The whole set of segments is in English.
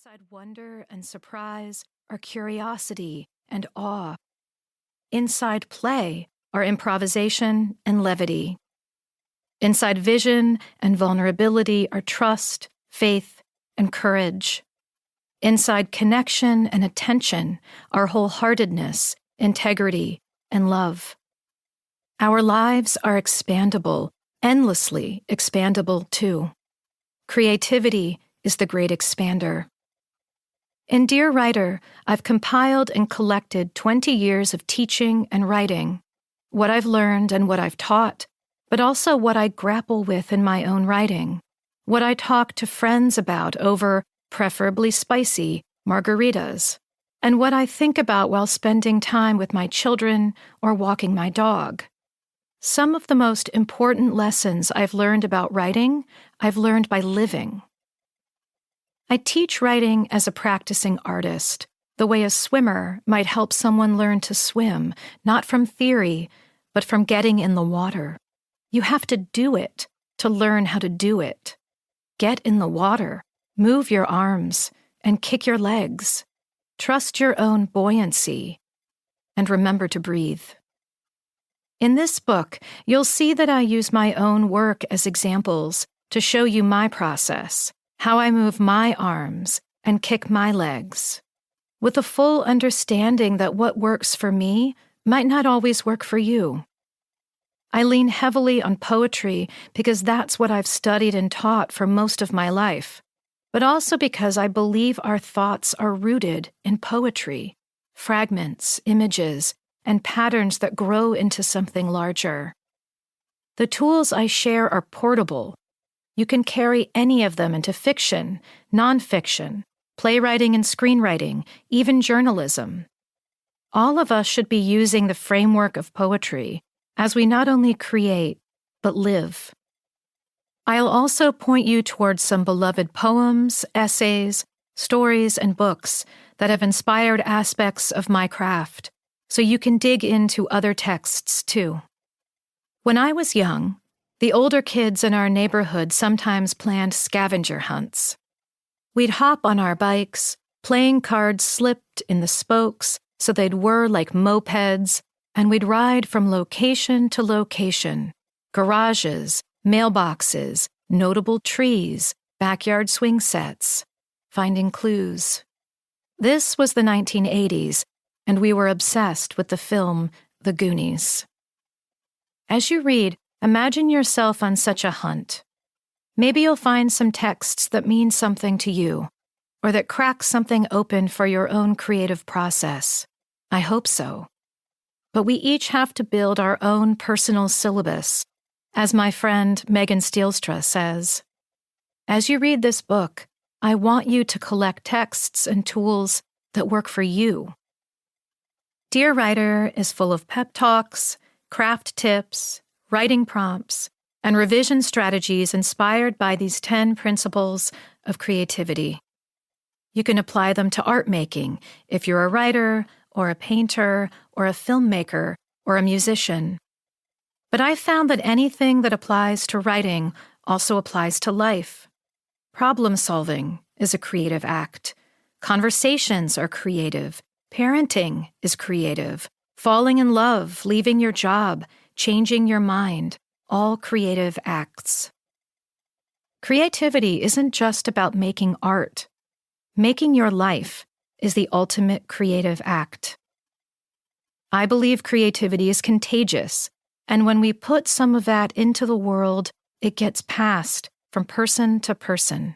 Inside wonder and surprise are curiosity and awe. Inside play are improvisation and levity. Inside vision and vulnerability are trust, faith, and courage. Inside connection and attention are wholeheartedness, integrity, and love. Our lives are expandable, endlessly expandable too. Creativity is the great expander. In Dear Writer, I've compiled and collected 20 years of teaching and writing, what I've learned and what I've taught, but also what I grapple with in my own writing, what I talk to friends about over preferably spicy margaritas, and what I think about while spending time with my children or walking my dog. Some of the most important lessons I've learned about writing, I've learned by living. I teach writing as a practicing artist, the way a swimmer might help someone learn to swim, not from theory, but from getting in the water. You have to do it to learn how to do it. Get in the water, move your arms, and kick your legs. Trust your own buoyancy, and remember to breathe. In this book, you'll see that I use my own work as examples to show you my process, how I move my arms and kick my legs, with a full understanding that what works for me might not always work for you. I lean heavily on poetry because that's what I've studied and taught for most of my life, but also because I believe our thoughts are rooted in poetry, fragments, images, and patterns that grow into something larger. The tools I share are portable. You can carry any of them into fiction, nonfiction, playwriting and screenwriting, even journalism. All of us should be using the framework of poetry as we not only create, but live. I'll also point you towards some beloved poems, essays, stories, and books that have inspired aspects of my craft, so you can dig into other texts too. When I was young, the older kids in our neighborhood sometimes planned scavenger hunts. We'd hop on our bikes, playing cards slipped in the spokes so they'd whir like mopeds, and we'd ride from location to location, garages, mailboxes, notable trees, backyard swing sets, finding clues. This was the 1980s, and we were obsessed with the film The Goonies. As you read, imagine yourself on such a hunt. Maybe you'll find some texts that mean something to you, or that crack something open for your own creative process. I hope so. But we each have to build our own personal syllabus, as my friend Megan Steelstra says. As you read this book, I want you to collect texts and tools that work for you. Dear Writer is full of pep talks, craft tips, writing prompts, and revision strategies inspired by these 10 principles of creativity. You can apply them to art making if you're a writer or a painter or a filmmaker or a musician. But I found that anything that applies to writing also applies to life. Problem solving is a creative act. Conversations are creative. Parenting is creative. Falling in love, leaving your job, changing your mind, all creative acts. Creativity isn't just about making art. Making your life is the ultimate creative act. I believe creativity is contagious, and when we put some of that into the world, it gets passed from person to person.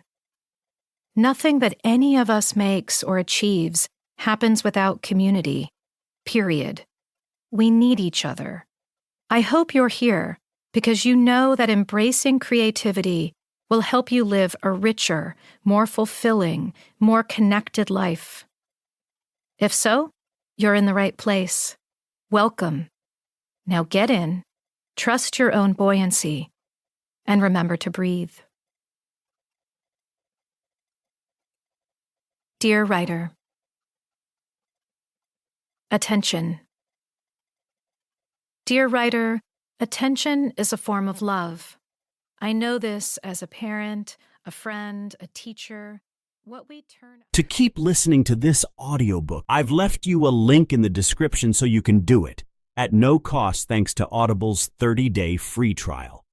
Nothing that any of us makes or achieves happens without community, period. We need each other. I hope you're here because you know that embracing creativity will help you live a richer, more fulfilling, more connected life. If so, you're in the right place. Welcome. Now get in, trust your own buoyancy, and remember to breathe. Dear Writer, attention. Dear Writer, attention is a form of love. I know this as a parent, a friend, a teacher, What we turn To keep listening to this audiobook, I've left you a link in the description so you can do it at no cost thanks to Audible's 30-day free trial.